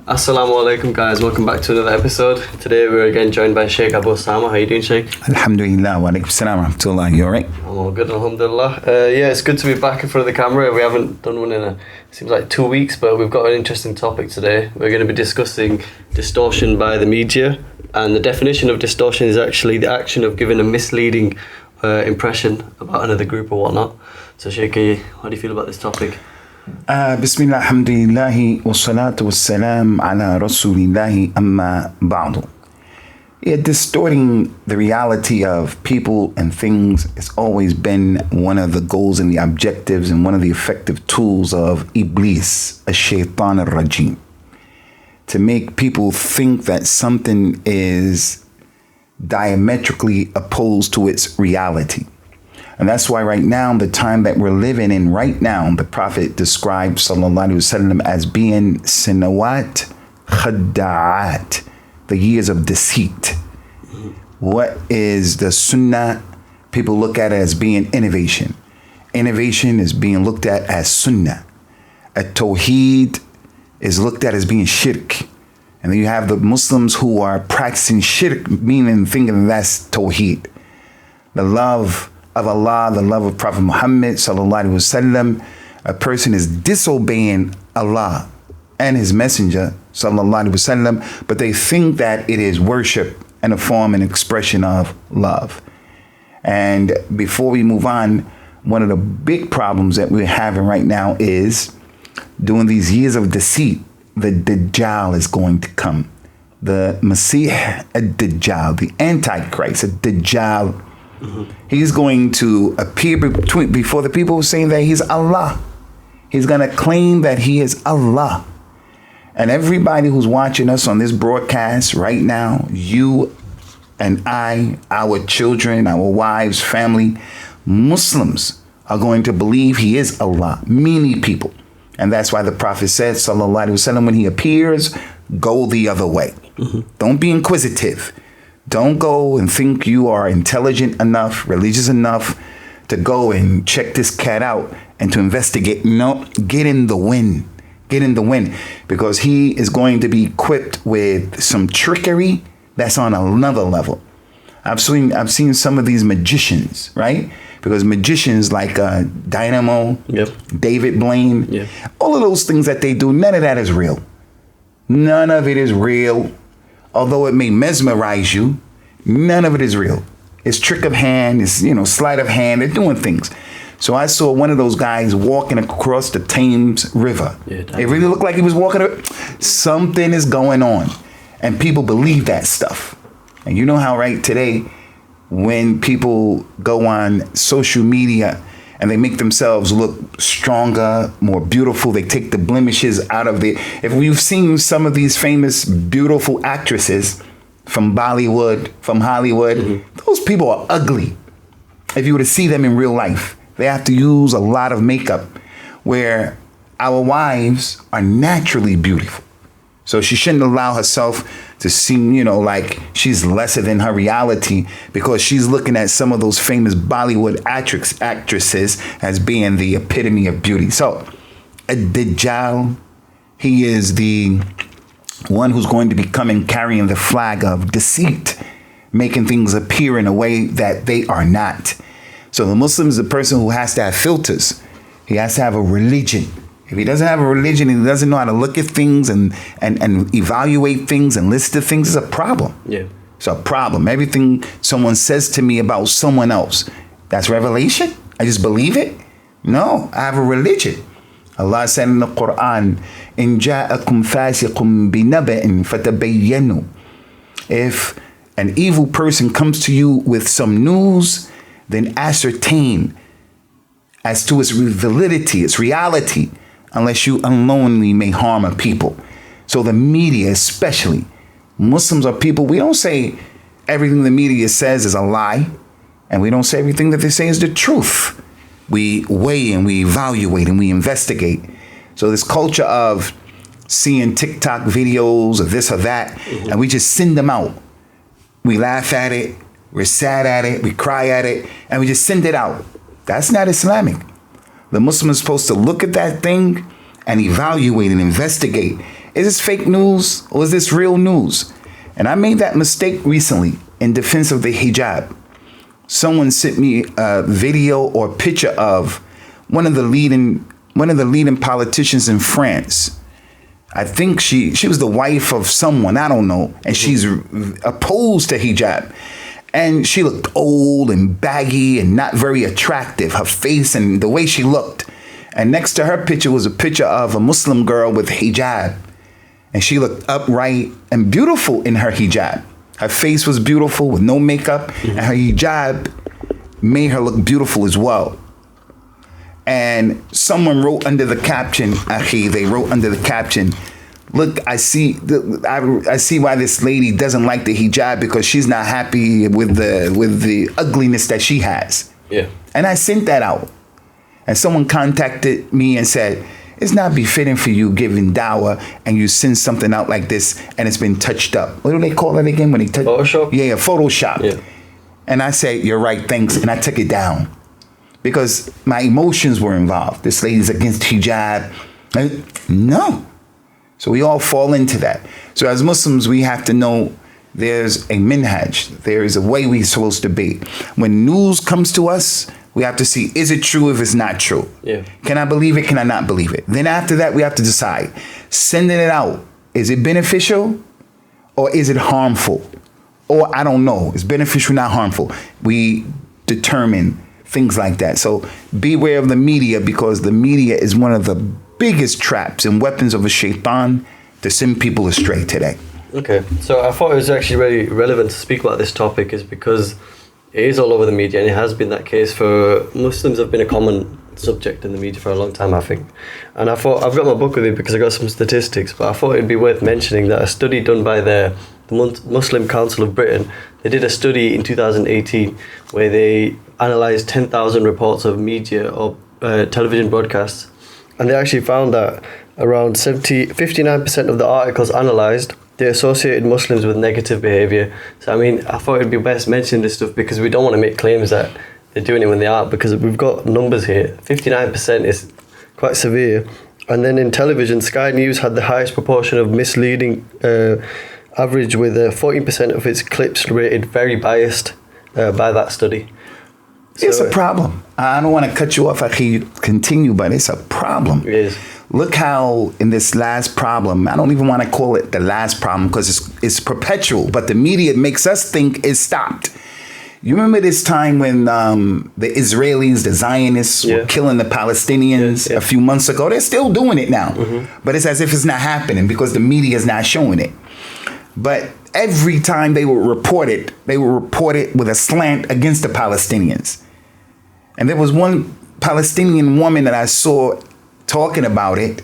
Assalamu alaikum guys, welcome back to another episode. Today we're again joined by Sheikh Abu Usamah. How are you doing, Sheikh? Alhamdulillah, wa alaikum salam wa rahmatullah. You alright? I'm all good, alhamdulillah. Yeah, it's good to be back in front of the camera. We haven't done one in it seems like 2 weeks, but we've got an interesting topic today. We're going to be discussing distortion by the media, and the definition of distortion is actually the action of giving a misleading impression about another group or whatnot. So Sheikh, how do you feel about this topic? Bismillah, alhamdulillahi, wa salatu wa salam ala rasulillahi amma ba'du. Yeah, distorting the reality of people and things has always been one of the goals and the objectives and one of the effective tools of Iblis, a shaitan al-rajim. To make people think that something is diametrically opposed to its reality. And that's why right now, the time that we're living in right now, the Prophet described sallallahu alaihi wasallam as being sinawat khadda'at, the years of deceit. What is the sunnah? People look at it as being innovation. Innovation is being looked at as sunnah. A tawheed is looked at as being shirk. And then you have the Muslims who are practicing shirk, meaning thinking that's tawheed. The love of Allah, the love of Prophet Muhammad sallallahu alaihi wasallam. A person is disobeying Allah and his messenger sallallahu alaihi wasallam, but they think that it is worship and a form and expression of love. And before we move on, one of the big problems that we're having right now is during these years of deceit, the Dajjal is going to come. The Masih ad-Dajjal, the Antichrist, ad-Dajjal. He's going to appear before the people saying that he's Allah. He's going to claim that he is Allah. And everybody who's watching us on this broadcast right now, you and I, our children, our wives, family, Muslims are going to believe he is Allah. Many people. And that's why the Prophet said, sallallahu alaihi wasallam, when he appears, go the other way. Don't be inquisitive. Don't go and think you are intelligent enough, religious enough to go and check this cat out and to investigate. No, get in the wind. Get in the wind, because he is going to be equipped with some trickery that's on another level. I've seen some of these magicians, right? Because magicians like Dynamo, David Blaine, all of those things that they do, none of that is real. None of it is real. Although it may mesmerize you, none of it is real. It's trick of hand, it's, sleight of hand, they're doing things. So I saw one of those guys walking across the Thames River. It really looked like he was walking. Something is going on. And people believe that stuff. And you know how right today, when people go on social media and they make themselves look stronger, more beautiful, they take the blemishes out of the... If we've seen some of these famous, beautiful actresses from Bollywood, from Hollywood, those people are ugly. If you were to see them in real life, they have to use a lot of makeup, where our wives are naturally beautiful. So she shouldn't allow herself to seem, like she's lesser than her reality, because she's looking at some of those famous Bollywood actresses as being the epitome of beauty. So a Dajjal, he is the one who's going to be coming carrying the flag of deceit, making things appear in a way that they are not. So the Muslim is a person who has to have filters. He has to have a religion. If he doesn't have a religion and he doesn't know how to look at things and evaluate things and listen to things, it's a problem. Yeah. It's a problem. Everything someone says to me about someone else, that's revelation? I just believe it? No, I have a religion. Allah said in the Quran, إِن جَاءَكُمْ فَاسِقٌ بِنَبَإٍ فَتَبَيَّنُوا. If an evil person comes to you with some news, then ascertain as to its validity, its reality, unless you unknowingly may harm a people. So the media, especially, Muslims are people, we don't say everything the media says is a lie, and we don't say everything that they say is the truth. We weigh and we evaluate and we investigate. So this culture of seeing TikTok videos of this or that, and we just send them out. We laugh at it, we're sad at it, we cry at it, and we just send it out. That's not Islamic. The Muslim is supposed to look at that thing and evaluate and investigate Is this fake news or is this real news? And I made that mistake recently in defense of the hijab. Someone sent me a video or picture of one of the leading politicians in France. I think she was the wife of someone, I don't know, and she's opposed to hijab. And she looked old and baggy and not very attractive, her face and the way she looked. And next to her picture was a picture of a Muslim girl with hijab. And she looked upright and beautiful in her hijab. Her face was beautiful with no makeup, and her hijab made her look beautiful as well. And someone wrote under the caption, they wrote under the caption, look, I see why this lady doesn't like the hijab, because she's not happy with the ugliness that she has. Yeah. And I sent that out. And someone contacted me and said, it's not befitting for you giving dawah and you send something out like this and it's been touched up. What do they call it again when they touch? Photoshop? Yeah, Photoshop. Yeah. And I said, you're right, thanks. And I took it down because my emotions were involved. This lady's against hijab. No. So we all fall into that. So as Muslims, we have to know there's a minhaj. There is a way we're supposed to be. When news comes to us, we have to see, is it true if it's not true? Yeah. Can I believe it? Can I not believe it? Then after that, we have to decide. Sending it out, is it beneficial or is it harmful? Or I don't know, it's beneficial, not harmful. We determine things like that. So beware of the media, because the media is one of the biggest traps and weapons of a shaitan to send people astray today. Okay, so I thought it was actually really relevant to speak about this topic is because it is all over the media, and it has been that case for Muslims. Have been a common subject in the media for a long time, I think. And I thought, I've got my book with me because I got some statistics, but I thought it'd be worth mentioning that a study done by the Muslim Council of Britain, they did a study in 2018 where they analysed 10,000 reports of media or television broadcasts, and they actually found that around 59% of the articles analysed, they associated Muslims with negative behaviour. So I mean, I thought it'd be best mentioning this stuff because we don't want to make claims that they're doing it when they aren't, because we've got numbers here. 59% is quite severe. And then in television, Sky News had the highest proportion of misleading average, with 14% of its clips rated very biased by that study. So, it's a problem. I don't want to cut you off. I can continue, but it's a problem. It is. Look how in this last problem, I don't even want to call it the last problem because it's perpetual, but the media makes us think it's stopped. You remember this time when the Israelis, the Zionists were killing the Palestinians a few months ago? They're still doing it now, but it's as if it's not happening because the media is not showing it. But every time they were reported with a slant against the Palestinians. And there was one Palestinian woman that I saw talking about it,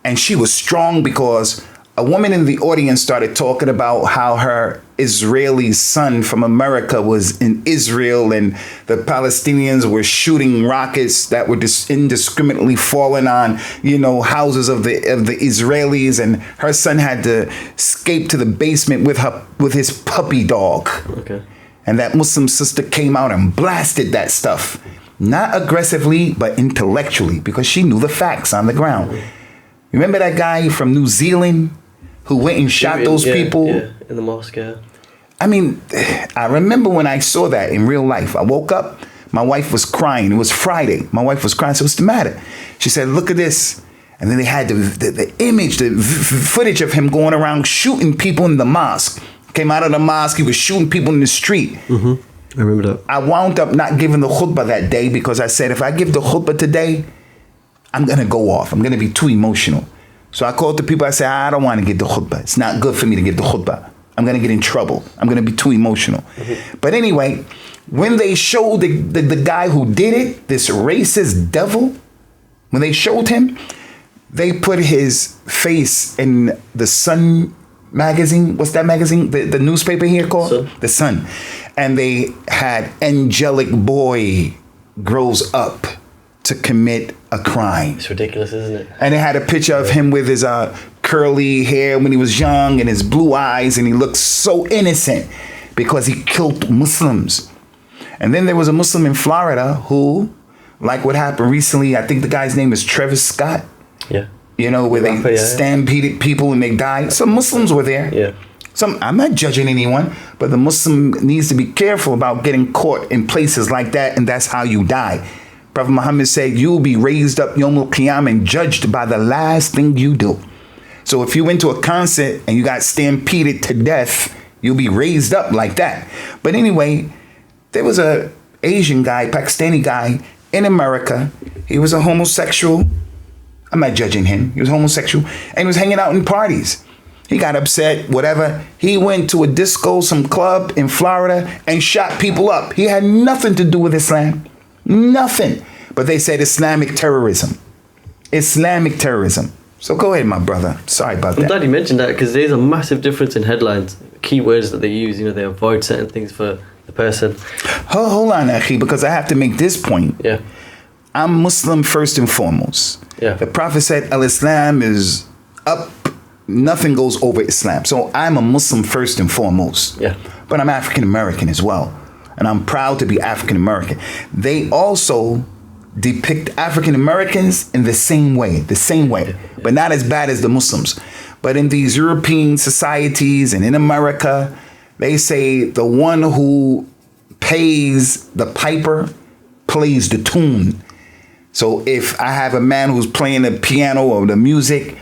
and she was strong because a woman in the audience started talking about how her Israeli son from America was in Israel and the Palestinians were shooting rockets that were indiscriminately falling on, houses of the Israelis, and her son had to escape to the basement with his puppy dog. Okay. And that Muslim sister came out and blasted that stuff. Not aggressively, but intellectually, because she knew the facts on the ground. Remember that guy from New Zealand who went and shot those people? Yeah, in the mosque, yeah. I mean, I remember when I saw that in real life. I woke up, my wife was crying. It was Friday. My wife was crying. So what's the matter? She said, look at this. And then they had the image, the footage of him going around shooting people in the mosque. Came out of the mosque, he was shooting people in the street. Mm-hmm. I remember that. I wound up not giving the khutbah that day because I said, if I give the khutbah today, I'm going to go off. I'm going to be too emotional. So I called the people. I said, I don't want to give the khutbah. It's not good for me to give the khutbah. I'm going to get in trouble. I'm going to be too emotional. Mm-hmm. But anyway, when they showed the guy who did it, this racist devil, when they showed him, they put his face in the Sun magazine. What's that magazine? The newspaper here called? Sun. The Sun. And they had angelic boy grows up to commit a crime. It's ridiculous, isn't it? And they had a picture of him with his curly hair when he was young and his blue eyes, and he looked so innocent because he killed Muslims. And then there was a Muslim in Florida who, like what happened recently, I think the guy's name is Travis Scott. Yeah. where they stampeded people and they died. Some Muslims were there. Yeah. I'm not judging anyone, but the Muslim needs to be careful about getting caught in places like that, and that's how you die. Prophet Muhammad said, you'll be raised up Yawm al-Qiyamah and judged by the last thing you do. So if you went to a concert and you got stampeded to death, you'll be raised up like that. But anyway, there was a Asian guy, Pakistani guy in America. He was a homosexual. I'm not judging him. He was homosexual and he was hanging out in parties. He got upset, whatever. He went to a disco, some club in Florida and shot people up. He had nothing to do with Islam. Nothing. But they said Islamic terrorism. Islamic terrorism. So go ahead, my brother. Sorry about that. I'm glad you mentioned that because there's a massive difference in headlines, keywords that they use. They avoid certain things for the person. Hold on, Akhi, because I have to make this point. Yeah. I'm Muslim first and foremost. Yeah. The Prophet said, Al-Islam is up. Nothing goes over Islam. So I'm a Muslim first and foremost. Yeah. But I'm African American as well. And I'm proud to be African American. They also depict African Americans in the same way, but not as bad as the Muslims. But in these European societies and in America, they say the one who pays the piper plays the tune. So if I have a man who's playing the piano or the music,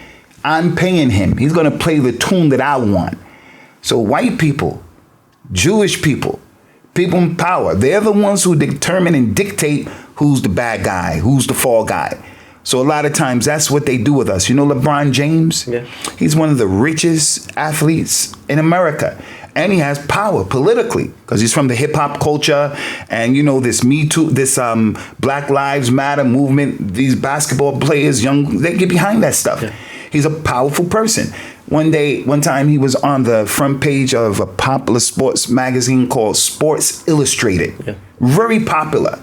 I'm paying him. He's going to play the tune that I want. So white people, Jewish people, people in power, they're the ones who determine and dictate who's the bad guy, who's the fall guy. So a lot of times that's what they do with us. LeBron James? Yeah. He's one of the richest athletes in America. And he has power politically because he's from the hip hop culture. And, this Me Too, this Black Lives Matter movement, these basketball players, they get behind that stuff. Yeah. He's a powerful person. One time he was on the front page of a popular sports magazine called Sports Illustrated. Yeah. Very popular.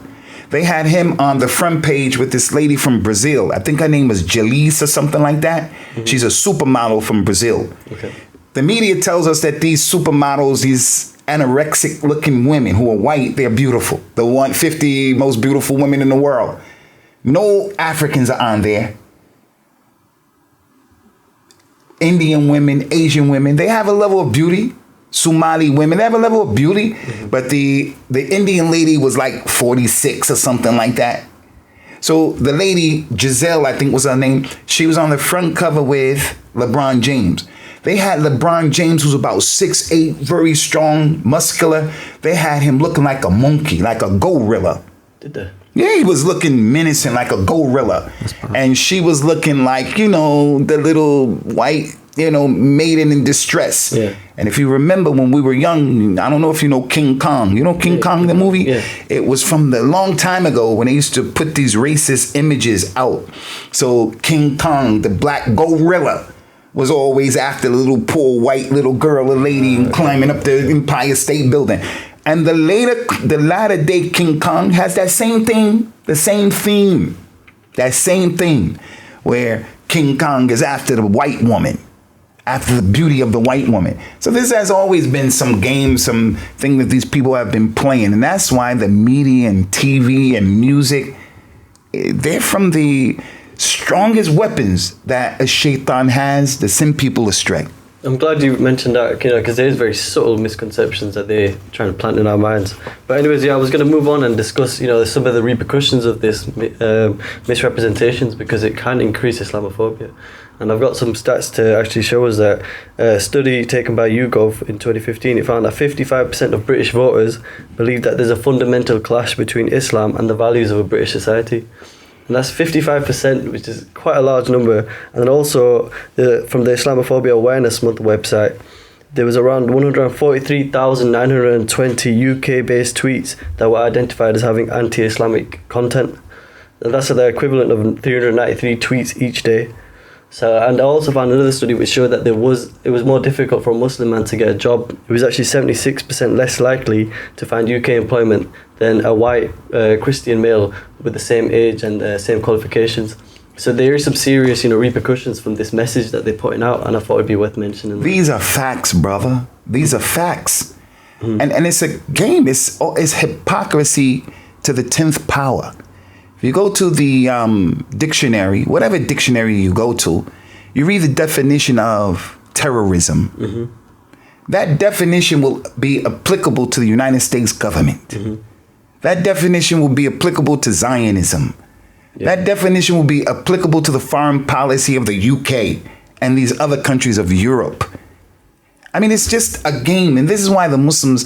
They had him on the front page with this lady from Brazil. I think her name was Jalise or something like that. Mm-hmm. She's a supermodel from Brazil. Okay. The media tells us that these supermodels, these anorexic looking women who are white, they're beautiful. The 150 most beautiful women in the world. No Africans are on there. Indian women, Asian women, they have a level of beauty. Somali women, they have a level of beauty. Mm-hmm. But the Indian lady was like 46 or something like that. So the lady, Giselle, I think was her name, she was on the front cover with LeBron James. They had LeBron James, who's about 6'8", very strong, muscular. They had him looking like a monkey, like a gorilla. Did they? Yeah, he was looking menacing like a gorilla. And she was looking like, the little white, maiden in distress. Yeah. And if you remember when we were young, I don't know if you know King Kong. You know King Kong, the movie? Yeah. It was from the long time ago when they used to put these racist images out. So King Kong, the black gorilla, was always after the little poor white little girl or lady climbing up the Empire State Building. And the latter day King Kong has that same thing, the same theme, that same thing, where King Kong is after the white woman, after the beauty of the white woman. So this has always been some game, some thing that these people have been playing. And that's why the media and TV and music, they're from the strongest weapons that a shaitan has to send people astray. I'm glad you mentioned that, because there's very subtle misconceptions that they're trying to plant in our minds. But anyways, I was going to move on and discuss, some of the repercussions of this misrepresentations, because it can increase Islamophobia. And I've got some stats to actually show us that. A study taken by YouGov in 2015, it found that 55% of British voters believe that there's a fundamental clash between Islam and the values of a British society. And that's 55%, which is quite a large number. And then also, from the Islamophobia Awareness Month website, there was around 143,920 UK-based tweets that were identified as having anti-Islamic content. And that's the equivalent of 393 tweets each day. So, and I also found another study which showed that it was more difficult for a Muslim man to get a job. It was actually 76% less likely to find UK employment than a white Christian male with the same age and same qualifications. So there is some serious, repercussions from this message that they're putting out, and I thought it'd be worth mentioning. These are facts, brother. These are facts. And it's a game. It's hypocrisy to the 10th power. If you go to the dictionary, whatever dictionary you go to, you read the definition of terrorism. Mm-hmm. That definition will be applicable to the United States government. Mm-hmm. That definition will be applicable to Zionism. Yeah. That definition will be applicable to the foreign policy of the UK and these other countries of Europe. I mean, it's just a game. And this is why the Muslims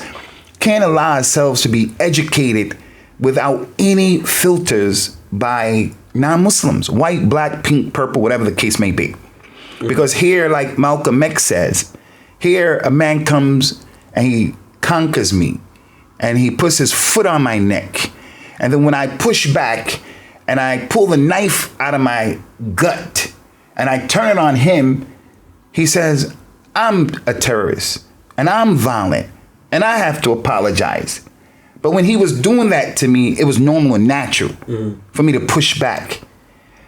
can't allow ourselves to be educated without any filters by non-Muslims, white, black, pink, purple, whatever the case may be. Because here, like Malcolm X says, here a man comes and he conquers me and he puts his foot on my neck. And then when I push back and I pull the knife out of my gut and I turn it on him, he says, I'm a terrorist and I'm violent and I have to apologize. But when he was doing that to me, it was normal and natural for me to push back.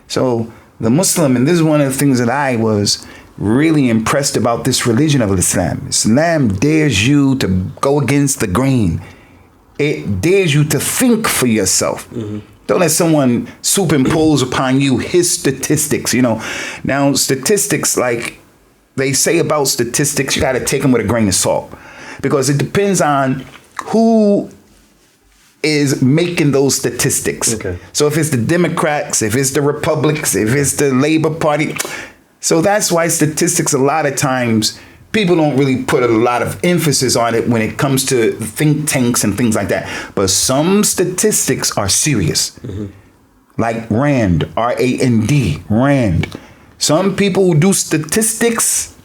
So the Muslim, and this is one of the things that I was really impressed about this religion of Islam. Islam dares you to go against the grain. It dares you to think for yourself. Mm-hmm. Don't let someone superimpose upon you his statistics. You know, now statistics, like they say about statistics, you got to take them with a grain of salt because it depends on who is making those statistics. Okay. So if it's the Democrats, if it's the Republicans, if it's the Labor Party. So that's why statistics, a lot of times, people don't really put a lot of emphasis on it when it comes to think tanks and things like that. But some statistics are serious. Mm-hmm. Like RAND, R-A-N-D, RAND. Some people who do statistics,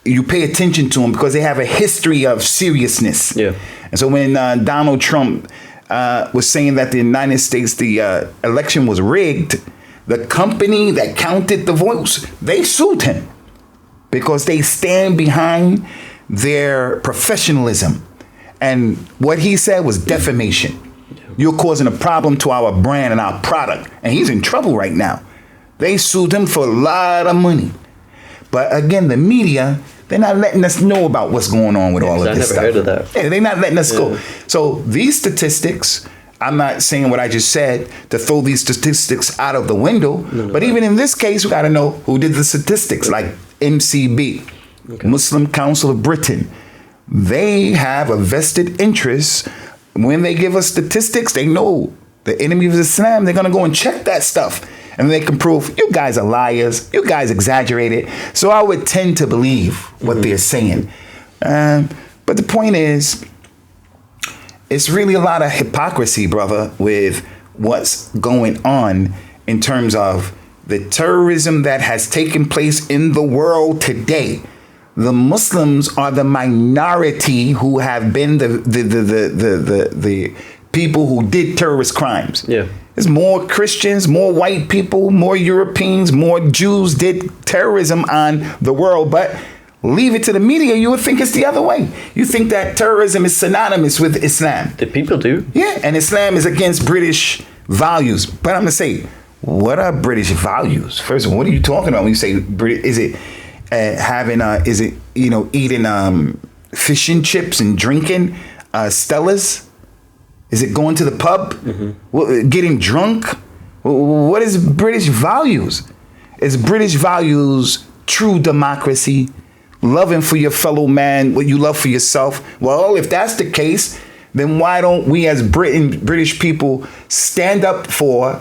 you pay attention to them because they have a history of seriousness. Yeah. And so when Donald Trump was saying that the United States, the election was rigged, the company that counted the votes, they sued him because they stand behind their professionalism. And what he said was defamation. You're causing a problem to our brand and our product. And he's in trouble right now. They sued him for a lot of money. But again, the media, they're not letting us know about what's going on with all of this stuff. I never heard of that. Yeah, they're not letting us go. So these statistics, I'm not saying what I just said to throw these statistics out of the window. But even in this case, we got to know who did the statistics, like MCB, Muslim Council of Britain. They have a vested interest. When they give us statistics, they know the enemy of Islam. They're going to go and check that stuff. And they can prove, you guys are liars. You guys exaggerated. So I would tend to believe what they're saying. But the point is, it's really a lot of hypocrisy, brother, with what's going on in terms of the terrorism that has taken place in the world today. The Muslims are the minority who have been the people who did terrorist crimes. Yeah. There's more Christians, more white people, more Europeans, more Jews did terrorism on the world. But leave it to the media, you would think it's the other way. You think that terrorism is synonymous with Islam. The people do. Yeah, and Islam is against British values. But I'm going to say, what are British values? First of all, what are you talking about when you say British? Is it eating fish and chips and drinking Stellas? Is it going to the pub? Mm-hmm. Getting drunk? What is British values? Is British values true democracy? Loving for your fellow man what you love for yourself? Well, if that's the case, then why don't we as British people stand up for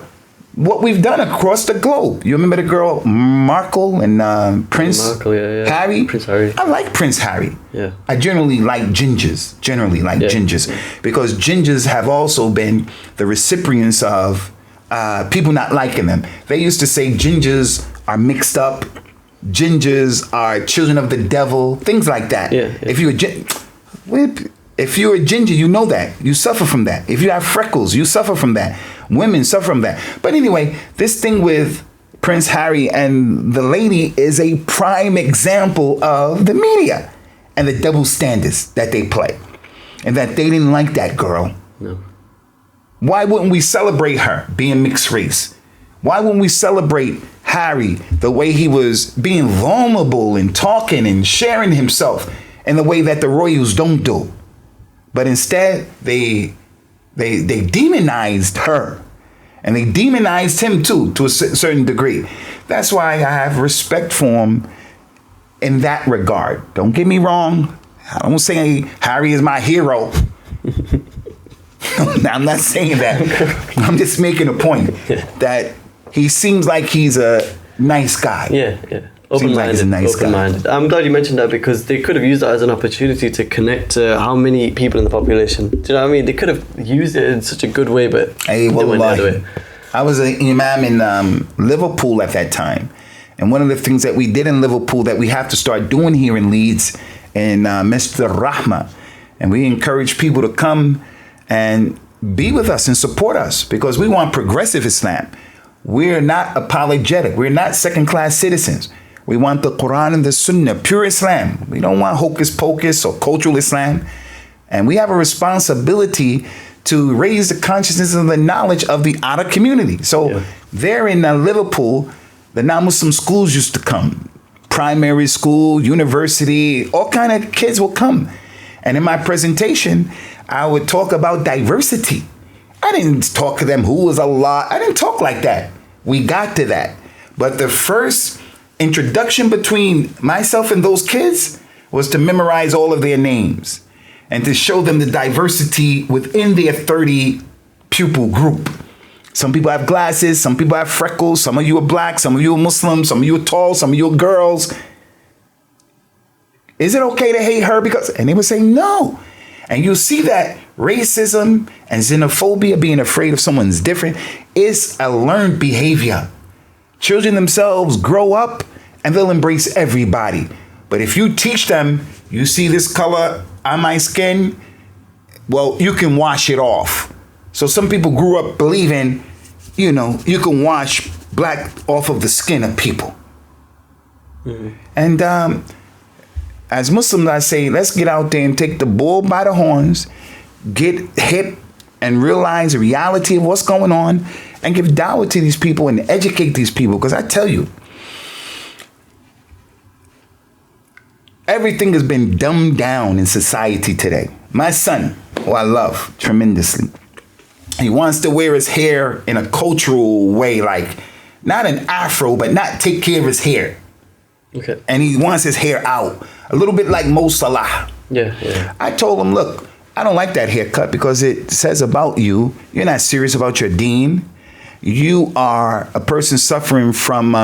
what we've done across the globe? You remember the girl Markle and Prince Harry? Prince Harry. I like Prince Harry. Yeah. I generally like gingers. Because gingers have also been the recipients of people not liking them. They used to say gingers are mixed up. Gingers are children of the devil. Things like that. Yeah. If you're a ginger, you know that. You suffer from that. If you have freckles, you suffer from that. Women suffer from that. But anyway, this thing with Prince Harry and the lady is a prime example of the media and the double standards that they play. And that they didn't like that girl. No. Why wouldn't we celebrate her being mixed race? Why wouldn't we celebrate Harry, the way he was being vulnerable and talking and sharing himself in the way that the royals don't do? But instead, they demonized her And they demonized him too, to a certain degree. That's why I have respect for him in that regard. Don't get me wrong. I don't say Harry is my hero. I'm not saying that. I'm just making a point that he seems like he's a nice guy. Yeah. Open-minded. Like he's a nice guy. I'm glad you mentioned that, because they could have used that as an opportunity to connect to how many people in the population. Do you know what I mean? They could have used it in such a good way, but they went the other way. I was an imam in Liverpool at that time. And one of the things that we did in Liverpool that we have to start doing here in Leeds, in Mr. Rahma, and we encourage people to come and be with us and support us, because we want progressive Islam. We're not apologetic. We're not second-class citizens. We want the Quran and the Sunnah, pure Islam. We don't want hocus pocus or cultural Islam. And we have a responsibility to raise the consciousness and the knowledge of the outer community. So there in Liverpool, the non-Muslim schools used to come. Primary school, university, all kind of kids will come. And in my presentation, I would talk about diversity. I didn't talk to them who was Allah. I didn't talk like that. We got to that. But the first introduction between myself and those kids was to memorize all of their names and to show them the diversity within their 30 pupil group. Some people have glasses, some people have freckles, some of you are black, some of you are Muslim, some of you are tall, some of you are girls. Is it okay to hate her because, and they would say no. And you'll see that racism and xenophobia, being afraid of someone's different, is a learned behavior. Children themselves grow up and they'll embrace everybody. But if you teach them, you see this color on my skin, well, you can wash it off. So some people grew up believing, you can wash black off of the skin of people. Mm-hmm. And as Muslims, I say, let's get out there and take the bull by the horns, get hip and realize the reality of what's going on, and give dawah to these people and educate these people. Because I tell you, everything has been dumbed down in society today. My son, who I love tremendously, he wants to wear his hair in a cultural way, like not an afro, but not take care of his hair. Okay. And he wants his hair out, a little bit like Mo Salah. Yeah. I told him, look, I don't like that haircut because it says about you, you're not serious about your deen. You are a person suffering from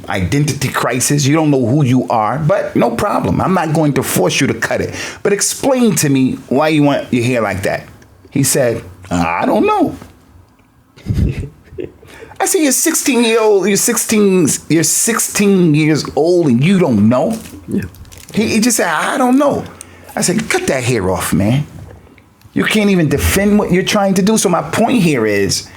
identity crisis. You don't know who you are, but no problem. I'm not going to force you to cut it. But explain to me why you want your hair like that. He said, I don't know. I said, you're 16 years old and you don't know? Yeah. He just said, I don't know. I said, cut that hair off, man. You can't even defend what you're trying to do. So my point here is,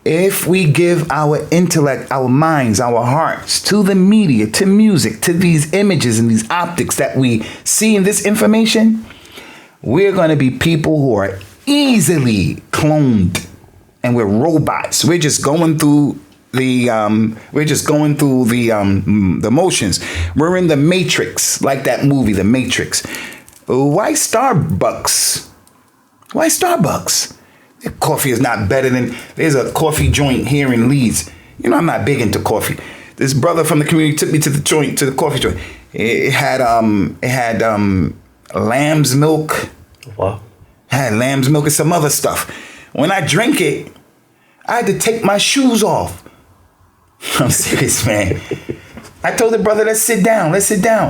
if we give our intellect, our minds, our hearts to the media, to music, to these images and these optics that we see in this information, we're going to be people who are easily cloned, and we're robots. We're just going through the motions. We're in the Matrix, like that movie, The Matrix. Why Starbucks? Why Starbucks? Their coffee is not better than. There's a coffee joint here in Leeds. I'm not big into coffee. This brother from the community took me to the coffee joint. It had lamb's milk. Wow. Had lamb's milk and some other stuff. When I drank it, I had to take my shoes off. I'm serious, man. I told the brother, let's sit down.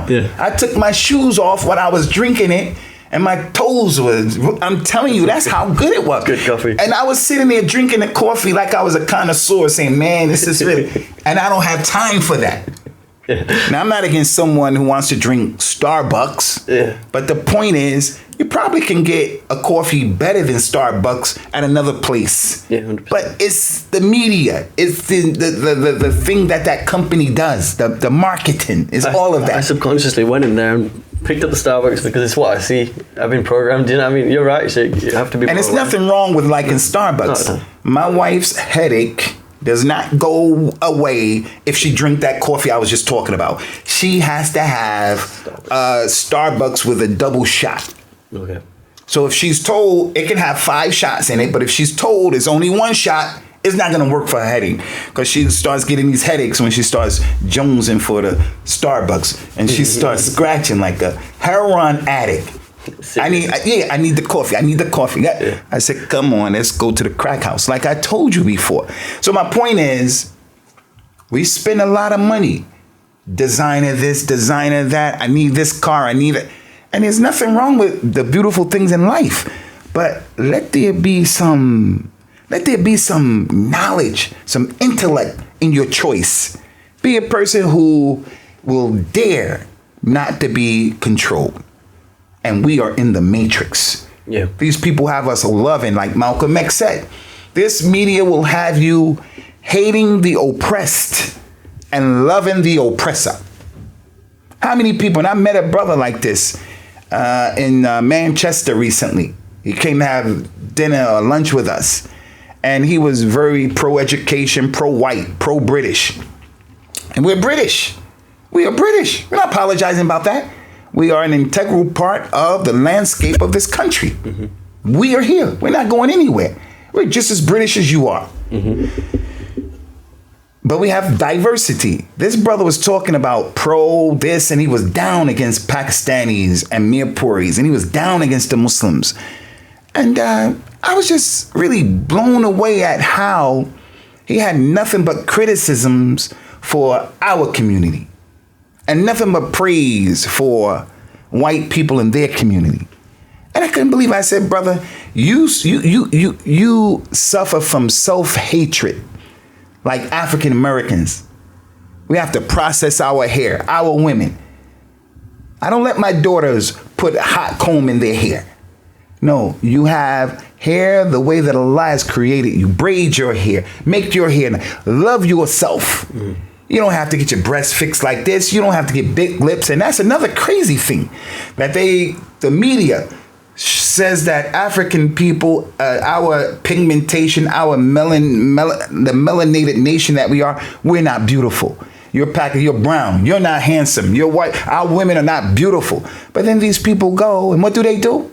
Yeah. I took my shoes off when I was drinking it, and my toes was, I'm telling you, that's how good it was. Good coffee. And I was sitting there drinking the coffee like I was a connoisseur, saying, man, this is really, and I don't have time for that. Yeah. Now, I'm not against someone who wants to drink Starbucks, but the point is, you probably can get a coffee better than Starbucks at another place. Yeah, 100%. But it's the media. It's the thing that company does. The marketing is all of that. I subconsciously went in there and picked up the Starbucks because it's what I see. I've been programmed. You know what I mean? You're right, Sheikh. You have to be. And it's nothing wrong with liking Starbucks. No. My wife's headache does not go away if she drink that coffee I was just talking about. She has to have Starbucks with a double shot. Okay. So if she's told it can have 5 shots in it, but if she's told it's only 1 shot, It's not going to work for her headache because she starts getting these headaches when she starts jonesing for the Starbucks and she starts scratching like a heroin addict. I need the coffee. I need the coffee. Yeah. I said, come on, let's go to the crack house. Like I told you before. So my point is, we spend a lot of money. Designer this, designer that. I need this car. I need it. And there's nothing wrong with the beautiful things in life. But let there be some knowledge, some intellect in your choice. Be a person who will dare not to be controlled. And we are in the matrix. Yeah. These people have us loving, like Malcolm X said. This media will have you hating the oppressed and loving the oppressor. How many people, and I met a brother like this in Manchester recently. He came to have dinner or lunch with us. And he was very pro-education, pro-white, pro-British. And we're British. We are British. We're not apologizing about that. We are an integral part of the landscape of this country. Mm-hmm. We are here. We're not going anywhere. We're just as British as you are. Mm-hmm. But we have diversity. This brother was talking about pro this, and he was down against Pakistanis and Mirpuris, and he was down against the Muslims. And I was just really blown away at how he had nothing but criticisms for our community. And nothing but praise for white people in their community. And I couldn't believe it. I said, brother, you suffer from self-hatred like African Americans. We have to process our hair, our women. I don't let my daughters put a hot comb in their hair. No, you have hair the way that Allah has created you. Braid your hair, make your hair, love yourself. Mm. You don't have to get your breasts fixed like this. You don't have to get big lips. And that's another crazy thing that the media says that African people, our pigmentation, the melanated nation that we are, we're not beautiful. You're brown. You're not handsome. You're white. Our women are not beautiful. But then these people go, and what do?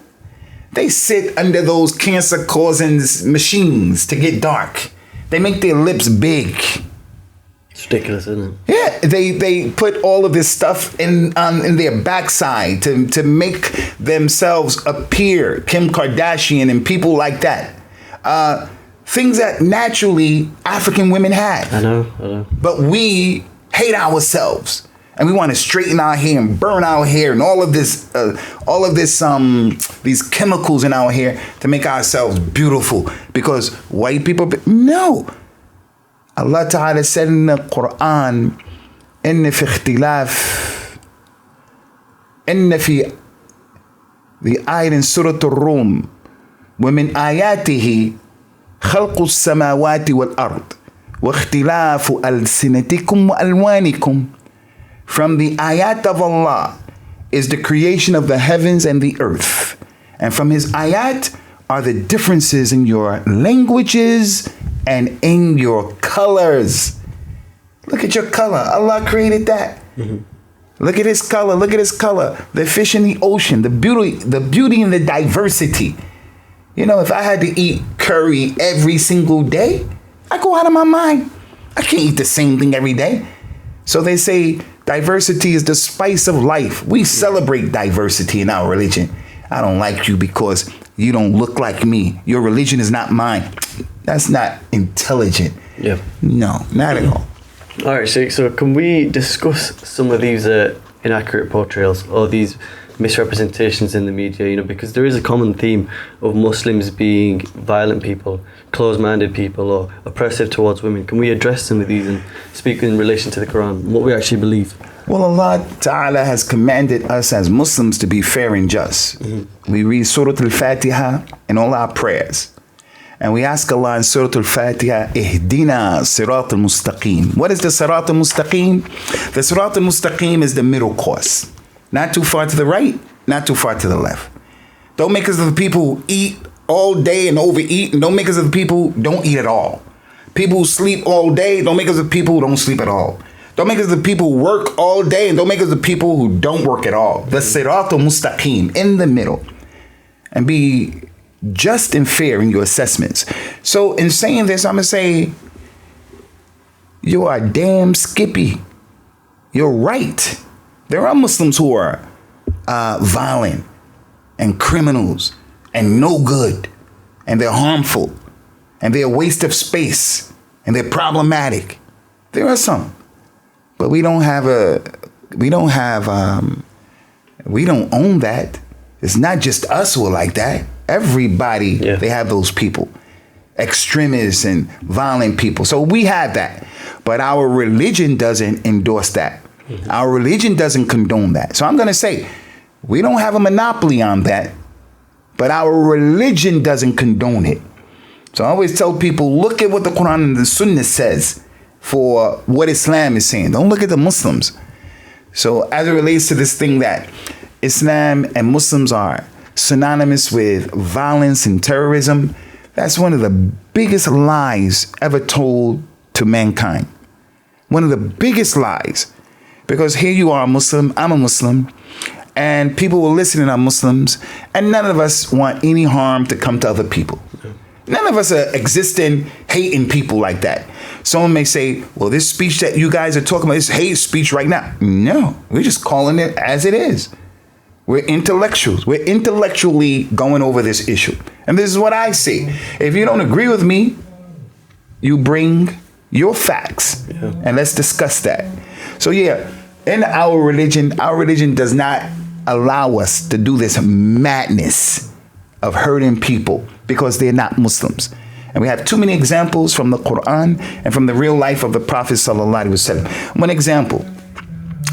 They sit under those cancer-causing machines to get dark. They make their lips big. It's ridiculous, isn't it? Yeah, they put all of this stuff in their backside to make themselves appear, Kim Kardashian and people like that. Things that naturally African women have. I know. But we hate ourselves. And we want to straighten our hair and burn our hair and all of this, these chemicals in our hair to make ourselves beautiful. Because white people, no. Allah Ta'ala said in the Quran, إن في اختلاف إن في the ayat in Surah Al-Rum ومن آياته خلق السماوات والأرض واختلاف ألسنتكم وألوانكم. From the ayat of Allah is the creation of the heavens and the earth. And from his ayat are the differences in your languages and in your colors. Look at your color. Allah created that. Mm-hmm. Look at his color. Look at his color. The fish in the ocean, the beauty and the diversity. You know, if I had to eat curry every single day, I go out of my mind. I can't eat the same thing every day. So they say diversity is the spice of life. We celebrate diversity in our religion. I don't like you because you don't look like me. Your religion is not mine. That's not intelligent. Yeah. No, not at all. All right, Sheikh, so can we discuss some of these inaccurate portrayals or these misrepresentations in the media, because there is a common theme of Muslims being violent people, closed-minded people, or oppressive towards women. Can we address some of these and speak in relation to the Quran, what we actually believe? Well, Allah Ta'ala has commanded us as Muslims to be fair and just. Mm-hmm. We read Surah Al-Fatiha in all our prayers. And we ask Allah in Surah Al-Fatiha, Ihdina Sirat al-Mustaqim. What is the Sirat al-Mustaqim? The Sirat al-Mustaqim is the middle course. Not too far to the right, not too far to the left. Don't make us of the people who eat all day and overeat, and don't make us of the people who don't eat at all. People who sleep all day, don't make us of the people who don't sleep at all. Don't make us of the people who work all day, and don't make us of the people who don't work at all. The Sirat al-Mustaqim, in the middle. And be just and fair in your assessments. So in saying this, I'm going to say, you are damn skippy. You're right. There are Muslims who are violent and criminals and no good, and they're harmful, and they're a waste of space, and they're problematic. There are some, but we don't own that. It's not just us who are like that. Everybody, they have those people, extremists and violent people. So we have that, but our religion doesn't endorse that. Mm-hmm. Our religion doesn't condone that. So I'm going to say, we don't have a monopoly on that, but our religion doesn't condone it. So I always tell people, look at what the Quran and the Sunnah says for what Islam is saying. Don't look at the Muslims. So as it relates to this thing that Islam and Muslims are synonymous with violence and terrorism, that's one of the biggest lies ever told to mankind. One of the biggest lies. Because here you are a Muslim, I'm a Muslim, and people who are listening are Muslims, and none of us want any harm to come to other people. None of us are existing hating people like that. Someone may say, well, this speech that you guys are talking about is hate speech right now. No, we're just calling it as it is. We're intellectuals. We're intellectually going over this issue. And this is what I say. If you don't agree with me, you bring your facts and let's discuss that. So in our religion does not allow us to do this madness of hurting people because they're not Muslims. And we have too many examples from the Quran and from the real life of the Prophet sallallahu alaihi wasallam. One example,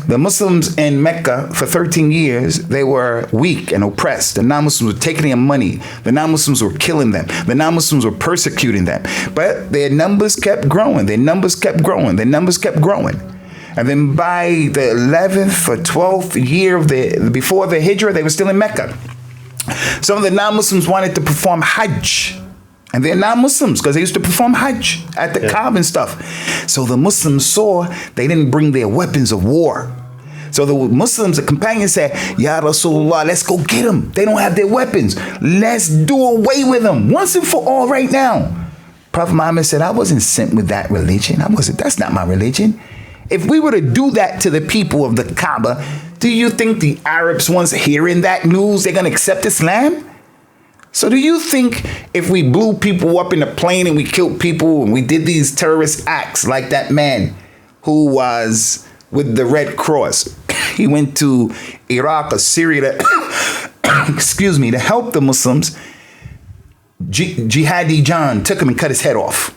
the Muslims in Mecca for 13 years, they were weak and oppressed. The non-Muslims were taking their money. The non-Muslims were killing them. The non-Muslims were persecuting them. But their numbers kept growing. Their numbers kept growing. Their numbers kept growing. And then by the 11th or 12th year before the Hijrah, they were still in Mecca. Some of the non-Muslims wanted to perform Hajj. And they're non-Muslims because they used to perform Hajj at the Kaaba and stuff. So the Muslims saw they didn't bring their weapons of war. So the Muslims, the companions said, Ya Rasulullah, let's go get them. They don't have their weapons. Let's do away with them once and for all right now. Prophet Muhammad said, I wasn't sent with that religion. That's not my religion. If we were to do that to the people of the Kaaba, do you think the Arabs, once hearing that news, they're going to accept Islam? So do you think if we blew people up in a plane and we killed people and we did these terrorist acts like that man who was with the Red Cross, he went to Iraq or Syria to help the Muslims. Jihadi John took him and cut his head off.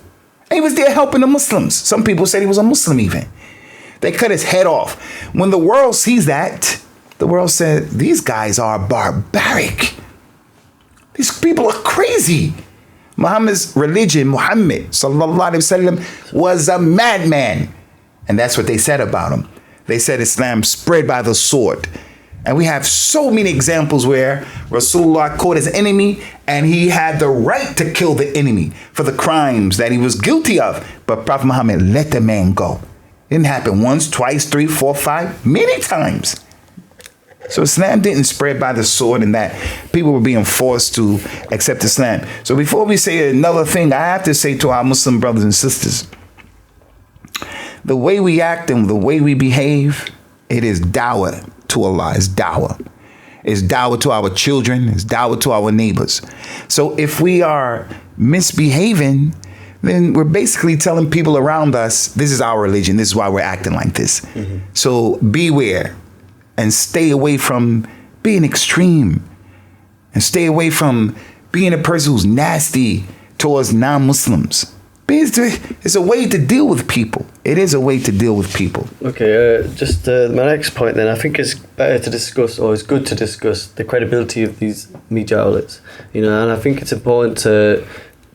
And he was there helping the Muslims. Some people said he was a Muslim even. They cut his head off. When the world sees that, the world said, these guys are barbaric. These people are crazy. Muhammad's religion, Muhammad sallallahu alaihi wasallam, was a madman. And that's what they said about him. They said Islam spread by the sword. And we have so many examples where Rasulullah caught his enemy and he had the right to kill the enemy for the crimes that he was guilty of. But Prophet Muhammad let the man go. It didn't happen once, twice, 3, 4, 5, many times. So Islam didn't spread by the sword and that people were being forced to accept Islam. So before we say another thing, I have to say to our Muslim brothers and sisters, the way we act and the way we behave, it is dawah to Allah. It's dawah. It's dawah to our children. It's dawah to our neighbors. So if we are misbehaving, then we're basically telling people around us, this is our religion. This is why we're acting like this. Mm-hmm. So beware and stay away from being extreme and stay away from being a person who's nasty towards non-Muslims. It's a way to deal with people. It is a way to deal with people. Okay, my next point then, I think it's better to discuss, or it's good to discuss, the credibility of these media outlets. And I think it's important to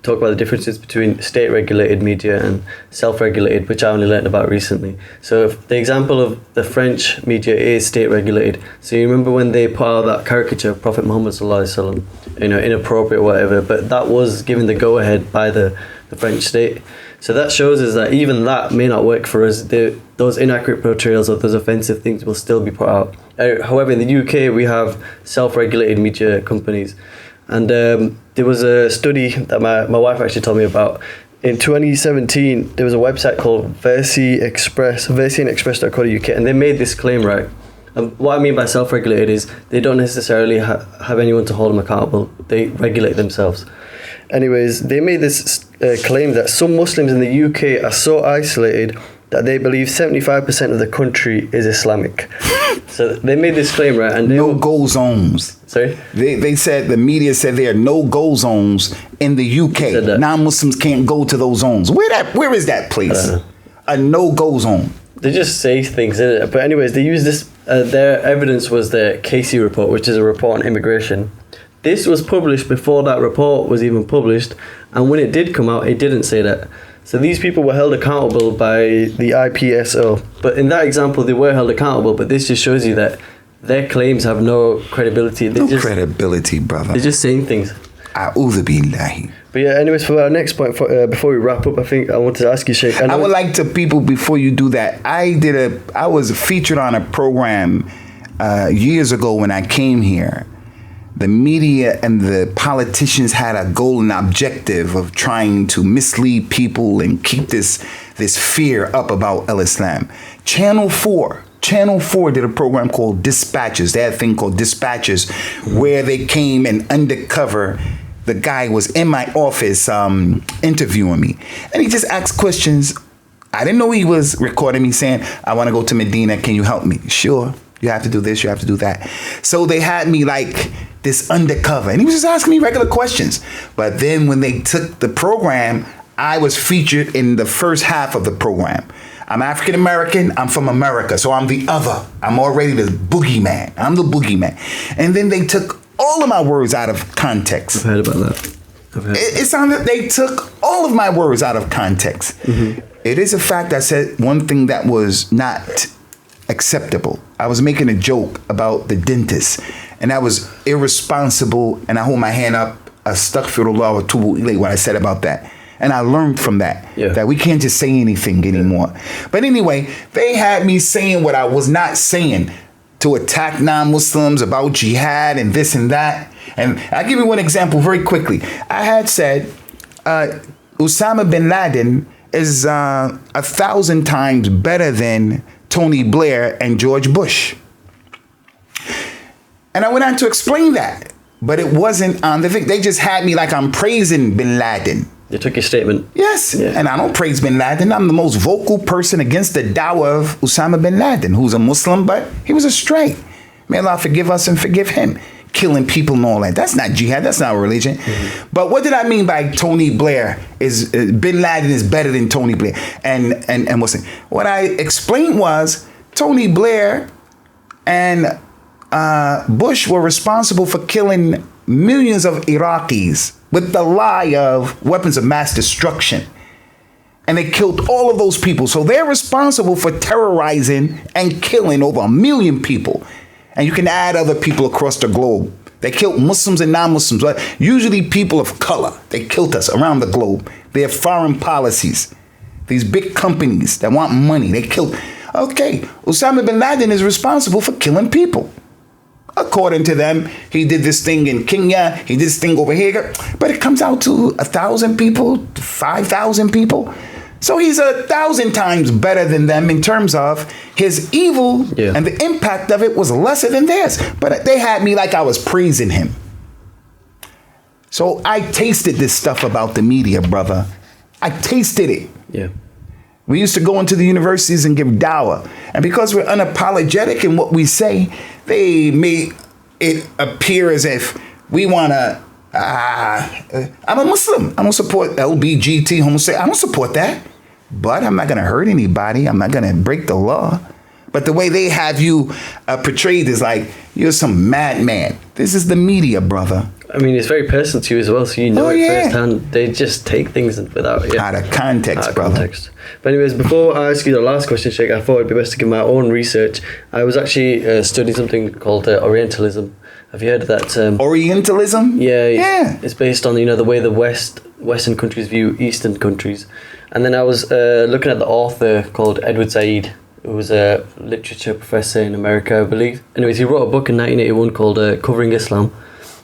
talk about the differences between state-regulated media and self-regulated, which I only learned about recently. So if the example of the French media is state-regulated. So you remember when they put out that caricature of Prophet Muhammad sallallahu alaihi wasallam, inappropriate, whatever, but that was given the go-ahead by the French state. So that shows us that even that may not work for us. Those inaccurate portrayals of those offensive things will still be put out. However, in the UK, we have self-regulated media companies. And there was a study that my wife actually told me about. In 2017, there was a website called versianexpress.co.uk, and they made this claim, right? And what I mean by self-regulated is they don't necessarily have anyone to hold them accountable. They regulate themselves. Anyways, they made this claim that some Muslims in the UK are so isolated that they believe 75% of the country is Islamic. So they made this claim, right? And no-go zones. Sorry? They said, the media said there are no-go zones in the UK. Non-Muslims can't go to those zones. Where is that place? A no-go zone. They just say things, innit? But anyways, they use this, their evidence was the Casey report, which is a report on immigration. This was published before that report was even published, and when it did come out, it didn't say that. So these people were held accountable by the IPSO. But in that example, they were held accountable, but this just shows you that their claims have no credibility. Credibility, brother. They're just saying things. A'udhu billahi. But yeah, anyways, for our next point, before we wrap up, I think I wanted to ask you, Sheikh. I would like to, people, before you do that, I was featured on a program years ago when I came here. The media and the politicians had a goal and objective of trying to mislead people and keep this fear up about Islam. Channel 4 did a program called Dispatches. They had a thing called Dispatches, where they came and undercover. The guy was in my office interviewing me, and he just asked questions. I didn't know he was recording me saying, I want to go to Medina. Can you help me? Sure. You have to do this. You have to do that. So they had me like this undercover, and he was just asking me regular questions. But then when they took the program, I was featured in the first half of the program. I'm African American. I'm from America, so I'm the other. I'm already the boogeyman. I'm the boogeyman. And then they took all of my words out of context. I've heard about that. It sounded they took all of my words out of context. Mm-hmm. It is a fact I said one thing that was not acceptable. I was making a joke about the dentist, and that was irresponsible, and I hold my hand up, astaghfirullah wa tubu ilayh, what I said about that. And I learned from that, that we can't just say anything anymore. But anyway, they had me saying what I was not saying, to attack non-Muslims about jihad and this and that. And I'll give you one example very quickly. I had said Usamah bin Laden is 1,000 times better than Tony Blair and George Bush. And I went on to explain that, but it wasn't on the thing. They just had me like I'm praising bin Laden. They took your statement. Yes, and I don't praise bin Laden. I'm the most vocal person against the dawah of Usamah bin Laden, who's a Muslim, but he was astray. May Allah forgive us and forgive him. Killing people and all that. That's not jihad. That's not religion. Mm-hmm. But what did I mean by Tony Blair is bin Laden is better than Tony Blair and Muslim? What I explained was Tony Blair and Bush were responsible for killing millions of Iraqis with the lie of weapons of mass destruction. And they killed all of those people. So they're responsible for terrorizing and killing over 1 million people. And you can add other people across the globe. They killed Muslims and non-Muslims, but usually people of color. They killed us around the globe. They have foreign policies. These big companies that want money, they killed. Okay, Usamah bin Laden is responsible for killing people. According to them, he did this thing in Kenya, he did this thing over here, but it comes out to 1,000 people, 5,000 people. So he's 1,000 times better than them in terms of his evil, and the impact of it was lesser than theirs. But they had me like I was praising him. So I tasted this stuff about the media, brother. I tasted it. Yeah. We used to go into the universities and give dawah. And because we're unapologetic in what we say, they made it appear as if we want to, I'm a Muslim. I don't support LBGT, homosexual. I don't support that. But I'm not going to hurt anybody. I'm not going to break the law. But the way they have you portrayed is like you're some madman. This is the media, brother. I mean, it's very personal to you as well, so you know it firsthand. They just take things without out of context, brother. Context. But anyways, before I ask you the last question, Sheikh, I thought it'd be best to give my own research. I was actually studying something called Orientalism. Have you heard of that term? Orientalism? Yeah. It's based on the way the Western countries view Eastern countries. And then I was looking at the author called Edward Said, who was a literature professor in America, I believe. Anyways, he wrote a book in 1981 called Covering Islam.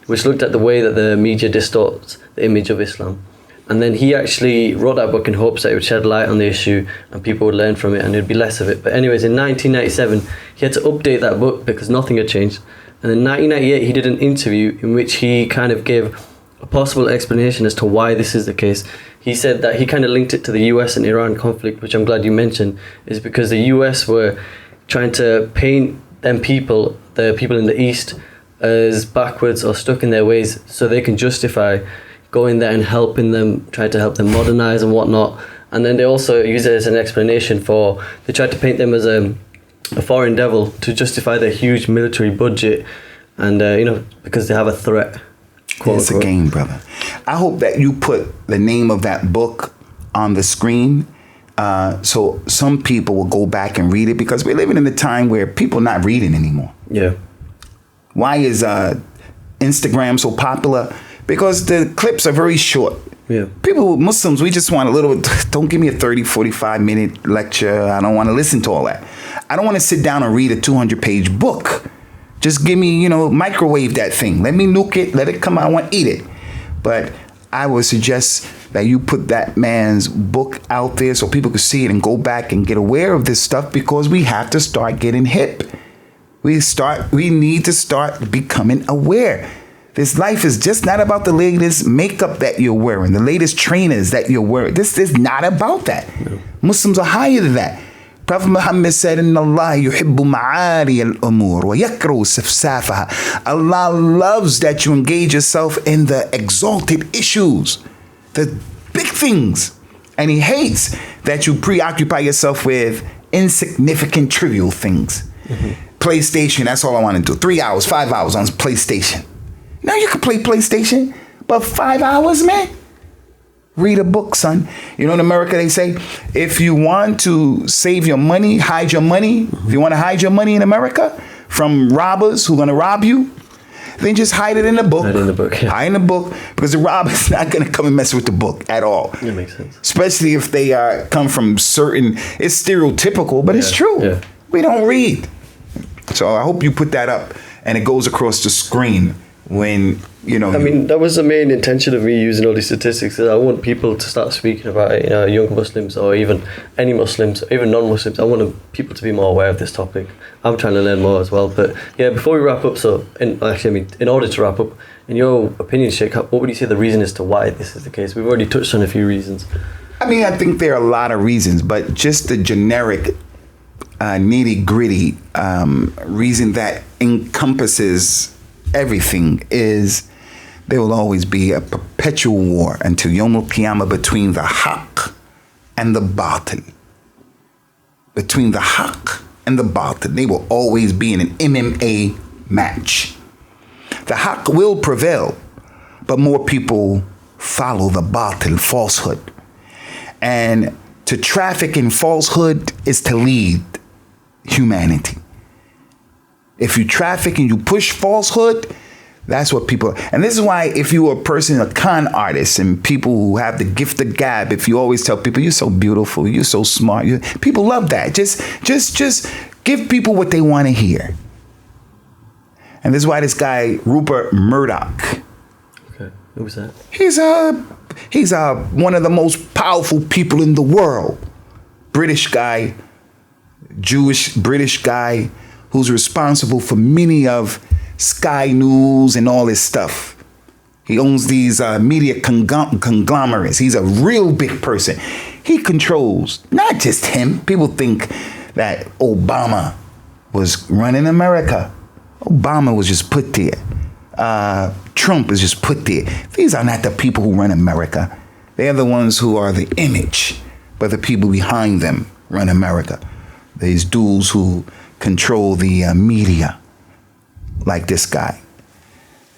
which looked at the way that the media distorts the image of Islam. And then he actually wrote that book in hopes that it would shed light on the issue and people would learn from it and there'd be less of it. But anyways, in 1997, he had to update that book because nothing had changed. And in 1998, he did an interview in which he kind of gave a possible explanation as to why this is the case. He said that he kind of linked it to the US and Iran conflict, which I'm glad you mentioned, is because the US were trying to paint them people, the people in the East, as backwards or stuck in their ways so they can justify going there and helping them, try to help them modernize and whatnot. And then they also use it as an explanation for, they tried to paint them as a foreign devil to justify their huge military budget and, because they have a threat. It's a game, brother. I hope that you put the name of that book on the screen so some people will go back and read it, because we're living in a time where people are not reading anymore. Yeah. Why is Instagram so popular? Because the clips are very short. Yeah. People, Muslims, we just want a little, don't give me a 30, 45-minute lecture. I don't want to listen to all that. I don't want to sit down and read a 200-page book. Just give me, microwave that thing. Let me nuke it. Let it come out. I want to eat it. But I would suggest that you put that man's book out there so people could see it and go back and get aware of this stuff, because we have to start getting hip. We need to start becoming aware. This life is just not about the latest makeup that you're wearing, the latest trainers that you're wearing. This is not about that. No. Muslims are higher than that. Prophet Muhammad said, "Inna Allah yuhibbu ma'ari al-umur wa yakrahu safsafaha." Allah loves that you engage yourself in the exalted issues, the big things. And he hates that you preoccupy yourself with insignificant, trivial things. Mm-hmm. PlayStation, that's all I want to do. 3 hours, 5 hours on PlayStation. Now you can play PlayStation, but 5 hours, man? Read a book, son. In America, they say, if you want to save your money, hide your money. Mm-hmm. If you want to hide your money in America from robbers who are going to rob you, then just hide it in the book. Hide in the book, yeah. Hide in the book, because the robber's not going to come and mess with the book at all. That makes sense. Especially if they come from certain, it's stereotypical, but it's true. Yeah. We don't read. So I hope you put that up and it goes across the screen. When, I mean, that was the main intention of me using all these statistics. That I want people to start speaking about it, young Muslims or even any Muslims, or even non-Muslims. I want people to be more aware of this topic. I'm trying to learn more as well. But yeah, before we wrap up, in order to wrap up, in your opinion, Sheikh, what would you say the reason is to why this is the case? We've already touched on a few reasons. I mean, I think there are a lot of reasons, but just the generic nitty-gritty reason that encompasses everything is there will always be a perpetual war until Yawm al-Qiyamah between the haqq and the batil. Between the haqq and the batil. They will always be in an MMA match. The haqq will prevail, but more people follow the batil, falsehood. And to traffic in falsehood is to lead humanity. If you traffic and you push falsehood, that's what people, and this is why if you are a person, a con artist, and people who have the gift of gab, if you always tell people, you're so beautiful, you're so smart, people love that. Just give people what they want to hear. And this is why this guy, Rupert Murdoch. Okay, who was that? He's one of the most powerful people in the world. British guy, Jewish British guy, who's responsible for many of Sky News and all this stuff. He owns these media conglomerates. He's a real big person. He controls, not just him. People think that Obama was running America. Obama was just put there. Trump is just put there. These are not the people who run America. They're the ones who are the image, but the people behind them run America. These dudes who control the media, like this guy.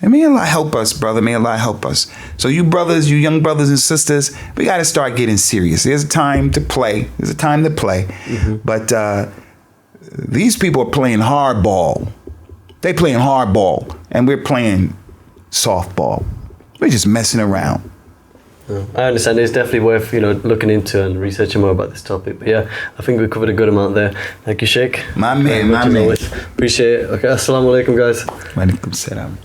And may Allah help us, brother. May Allah help us. So you brothers, you young brothers and sisters, we got to start getting serious. There's a time to play. There's a time to play. Mm-hmm. But these people are playing hardball. They playing hardball, and we're playing softball. We're just messing around. I understand. It's definitely worth looking into and researching more about this topic. But yeah, I think we covered a good amount there. Thank you, Sheikh. My man. Appreciate it. Okay, assalamu alaikum, guys. Wa alaikum salam.